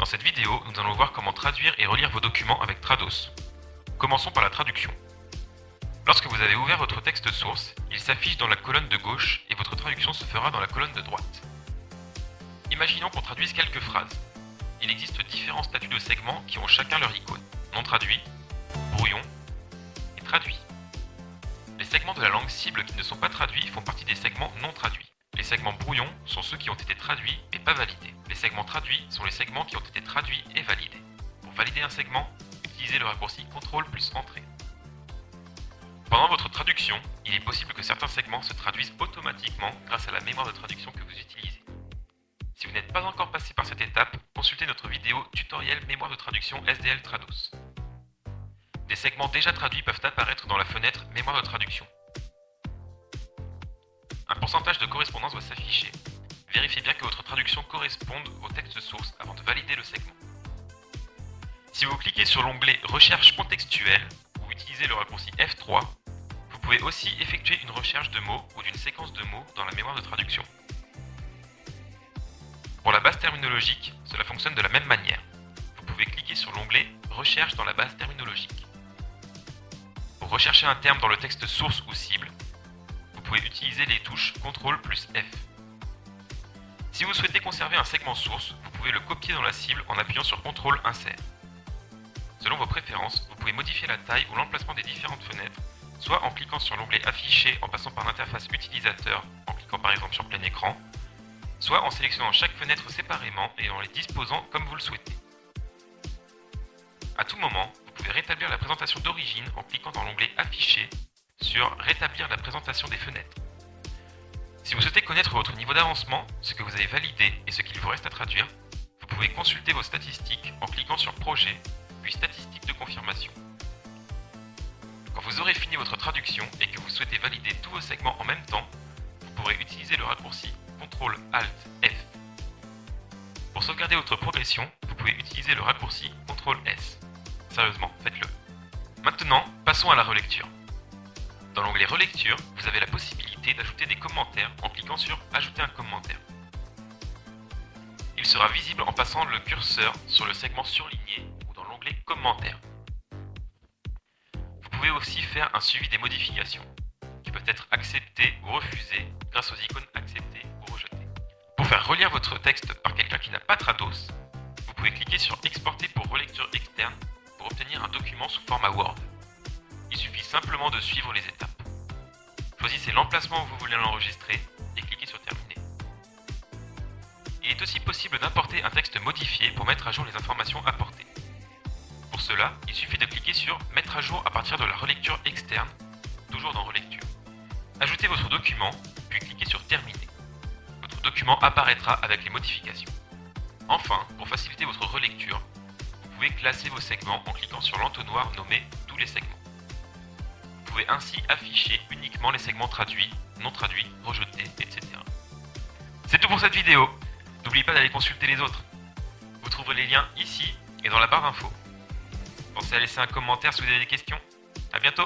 Dans cette vidéo, nous allons voir comment traduire et relire vos documents avec Trados. Commençons par la traduction. Lorsque vous avez ouvert votre texte source, il s'affiche dans la colonne de gauche et votre traduction se fera dans la colonne de droite. Imaginons qu'on traduise quelques phrases. Il existe différents statuts de segments qui ont chacun leur icône. Non traduit, brouillon et traduit. Les segments de la langue cible qui ne sont pas traduits font partie des segments non traduits. Les segments brouillons sont ceux qui ont été traduits mais pas validés. Les segments traduits sont les segments qui ont été traduits et validés. Pour valider un segment, utilisez le raccourci CTRL plus Entrée. Pendant votre traduction, il est possible que certains segments se traduisent automatiquement grâce à la mémoire de traduction que vous utilisez. Si vous n'êtes pas encore passé par cette étape, consultez notre vidéo tutoriel mémoire de traduction SDL Trados. Des segments déjà traduits peuvent apparaître dans la fenêtre mémoire de traduction. Un pourcentage de correspondance doit s'afficher. Vérifiez bien que votre traduction corresponde au texte source avant de valider le segment. Si vous cliquez sur l'onglet Recherche contextuelle ou utilisez le raccourci F3, vous pouvez aussi effectuer une recherche de mots ou d'une séquence de mots dans la mémoire de traduction. Pour la base terminologique, cela fonctionne de la même manière. Vous pouvez cliquer sur l'onglet Recherche dans la base terminologique. Pour rechercher un terme dans le texte source ou cible, vous pouvez utiliser les touches CTRL plus F. Si vous souhaitez conserver un segment source, vous pouvez le copier dans la cible en appuyant sur CTRL Insert. Selon vos préférences, vous pouvez modifier la taille ou l'emplacement des différentes fenêtres, soit en cliquant sur l'onglet Afficher en passant par l'interface utilisateur, en cliquant par exemple sur plein écran, soit en sélectionnant chaque fenêtre séparément et en les disposant comme vous le souhaitez. À tout moment, vous pouvez rétablir la présentation d'origine en cliquant dans l'onglet Afficher sur Rétablir la présentation des fenêtres. Si vous souhaitez connaître votre niveau d'avancement, ce que vous avez validé et ce qu'il vous reste à traduire, vous pouvez consulter vos statistiques en cliquant sur Projet, puis Statistiques de confirmation. Quand vous aurez fini votre traduction et que vous souhaitez valider tous vos segments en même temps, vous pourrez utiliser le raccourci CTRL ALT F. Pour sauvegarder votre progression, vous pouvez utiliser le raccourci CTRL S. Sérieusement, faites-le. Maintenant, passons à la relecture. Dans l'onglet Relecture, vous avez la possibilité d'ajouter des commentaires en cliquant sur Ajouter un commentaire. Il sera visible en passant le curseur sur le segment surligné ou dans l'onglet Commentaires. Vous pouvez aussi faire un suivi des modifications, qui peuvent être acceptées ou refusées grâce aux icônes Accepter ou Rejeter. Pour faire relire votre texte par quelqu'un qui n'a pas Trados, vous pouvez cliquer sur Exporter pour relecture externe pour obtenir un document sous format Word. Il suffit simplement de suivre les étapes. Choisissez l'emplacement où vous voulez l'enregistrer et cliquez sur Terminer. Il est aussi possible d'importer un texte modifié pour mettre à jour les informations apportées. Pour cela, il suffit de cliquer sur Mettre à jour à partir de la relecture externe, toujours dans Relecture. Ajoutez votre document, puis cliquez sur Terminer. Votre document apparaîtra avec les modifications. Enfin, pour faciliter votre relecture, vous pouvez classer vos segments en cliquant sur l'entonnoir nommé Tous les segments. Vous pouvez ainsi afficher uniquement les segments traduits, non traduits, rejetés, etc. C'est tout pour cette vidéo. N'oubliez pas d'aller consulter les autres. Vous trouverez les liens ici et dans la barre d'infos. Pensez à laisser un commentaire si vous avez des questions. À bientôt.